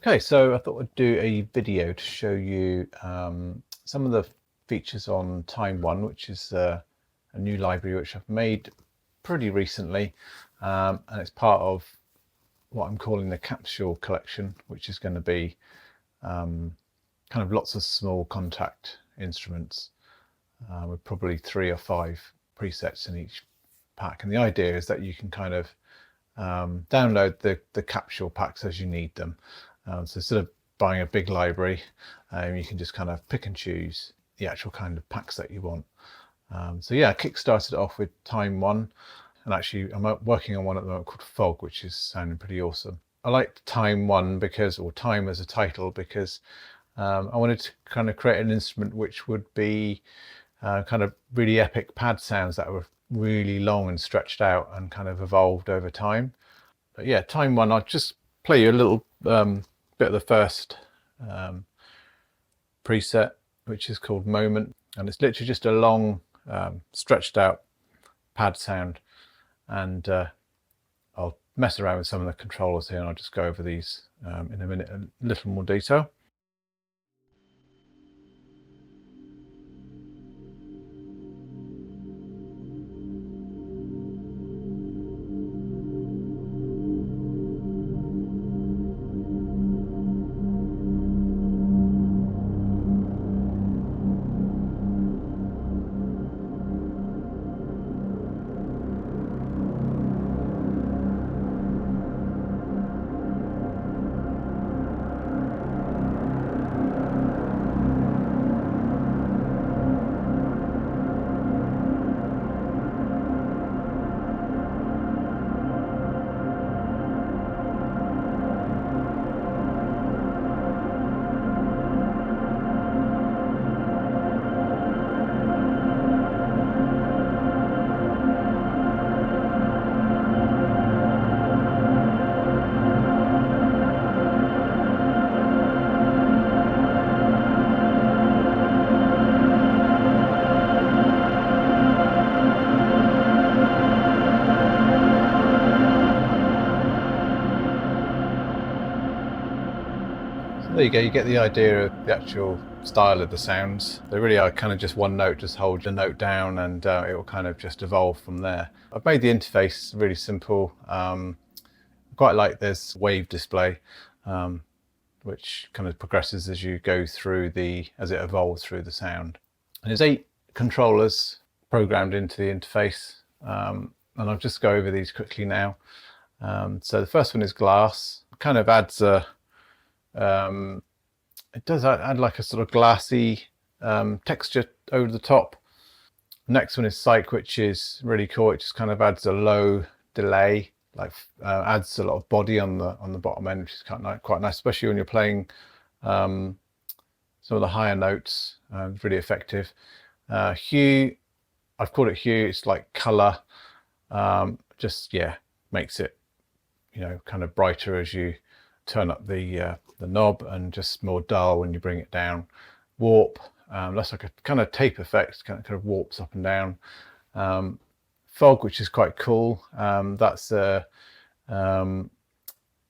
Okay, so I thought I'd do a video to show you some of the features on Time 1, which is a new library which I've made pretty recently, and it's part of what I'm calling the capsule collection, which is going to be kind of lots of small Kontakt instruments with probably 3 or 5 presets in each pack. And the idea is that you can kind of download the capsule packs as you need them. So instead of buying a big library, you can just kind of pick and choose the actual kind of packs that you want. So yeah, I kickstarted it off with Time 1, and actually I'm working on one at the moment called Fog, which is sounding pretty awesome. I liked Time 1 because, or Time as a title, because I wanted to kind of create an instrument which would be kind of really epic pad sounds that were really long and stretched out and kind of evolved over time. But yeah, Time 1, I'll just play you a little bit of the first preset, which is called Moment, and it's literally just a long stretched out pad sound. And I'll mess around with some of the controllers here, and I'll just go over these in a minute in a little more detail. There you go, you get the idea of the actual style of the sounds. They really are kind of just one note, just hold the note down, and it will kind of just evolve from there. I've made the interface really simple. Quite like this wave display, which kind of progresses as you go through as it evolves through the sound. And there's 8 controllers programmed into the interface, and I'll just go over these quickly now. So the first one is glass. It kind of adds a it does add like a sort of glassy texture over the top. The next one is psych, which is really cool. It just kind of adds a low delay, like adds a lot of body on the bottom end, which is quite nice, especially when you're playing some of the higher notes. Really effective. Hue, I've called it hue. It's like color. Just yeah, makes it, you know, kind of brighter as you turn up the knob, and just more dull when you bring it down. Warp, that's like a kind of tape effect, kind of warps up and down. Fog, which is quite cool. That's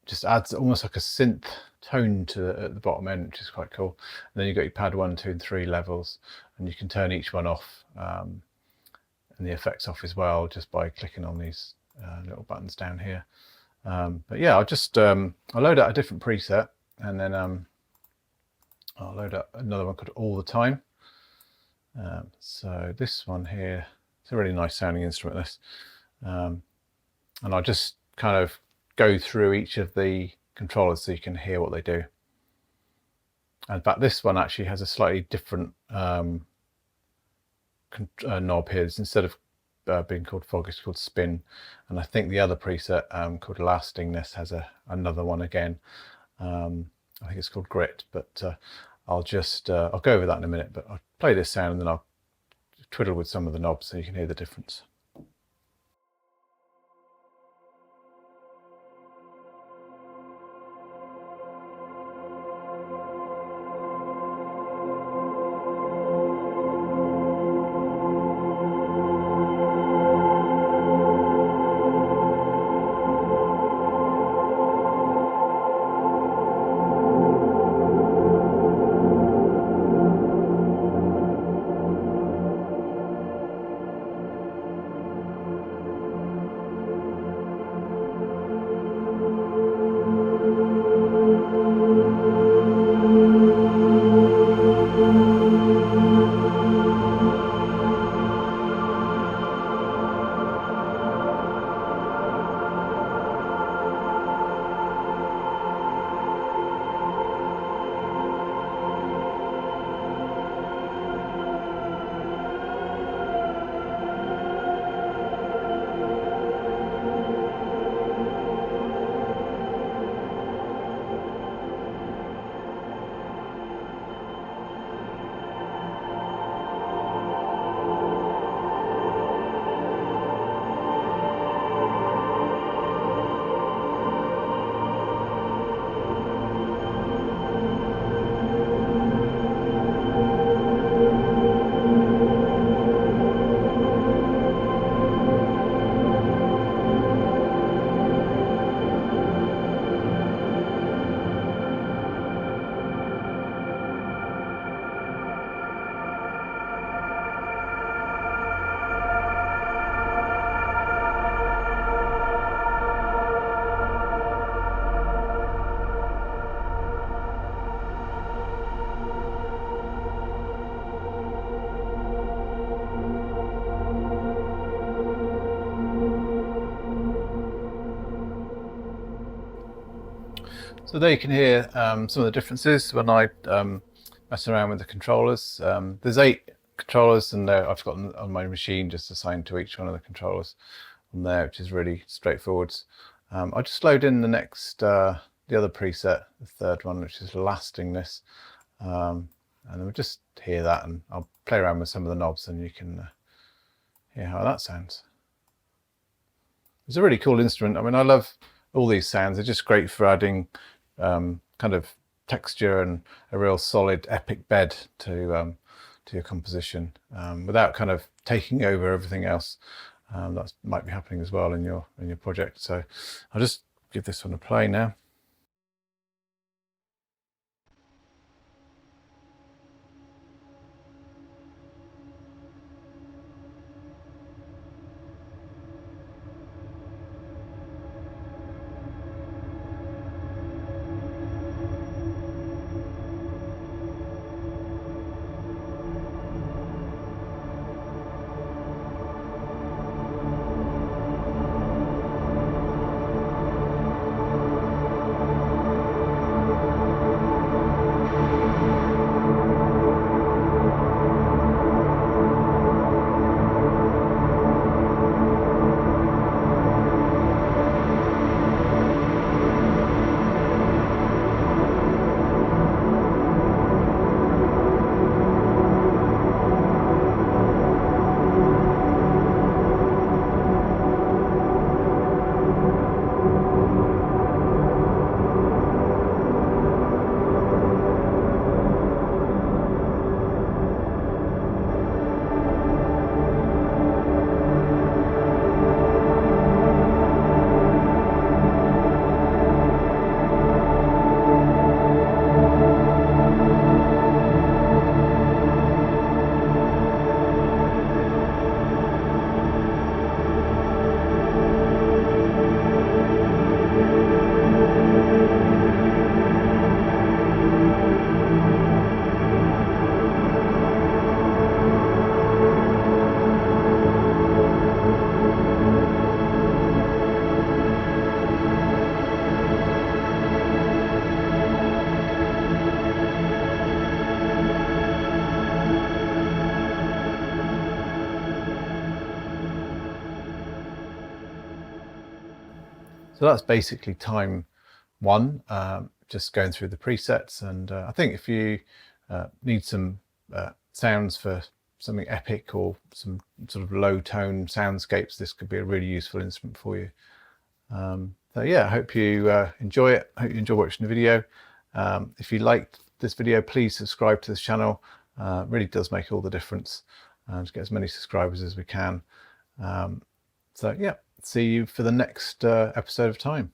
just adds almost like a synth tone to at the bottom end, which is quite cool. And then you've got your pad 1, 2, and 3 levels, and you can turn each one off and the effects off as well, just by clicking on these little buttons down here. But yeah, I'll load out a different preset, and then I'll load up another one called All the Time. So this one here, it's a really nice sounding instrument, this. And I'll just kind of go through each of the controllers so you can hear what they do. And in fact, this one actually has a slightly different knob here. It's, instead of being called Fog, it's called Spin, and I think the other preset called Lastingness has another one again. I think it's called Grit, but I'll go over that in a minute. But I'll play this sound, and then I'll twiddle with some of the knobs so you can hear the difference. So there you can hear some of the differences when I mess around with the controllers. There's 8 controllers, and I've got them on my machine just assigned to each one of the controllers on there, which is really straightforward. I'll just load in the next, the other preset, the third one, which is lastingness, and then we'll just hear that, and I'll play around with some of the knobs, and you can hear how that sounds. It's a really cool instrument. I mean, I love all these sounds. They're just great for adding kind of texture and a real solid epic bed to your composition without kind of taking over everything else. That might be happening as well in your project. So I'll just give this one a play now. So that's basically time 1, just going through the presets. And I think if you need some sounds for something epic or some sort of low tone soundscapes, this could be a really useful instrument for you. So yeah, I hope you enjoy it. I hope you enjoy watching the video. If you liked this video, please subscribe to this channel. It really does make all the difference to get as many subscribers as we can. So yeah, see you for the next episode of Time.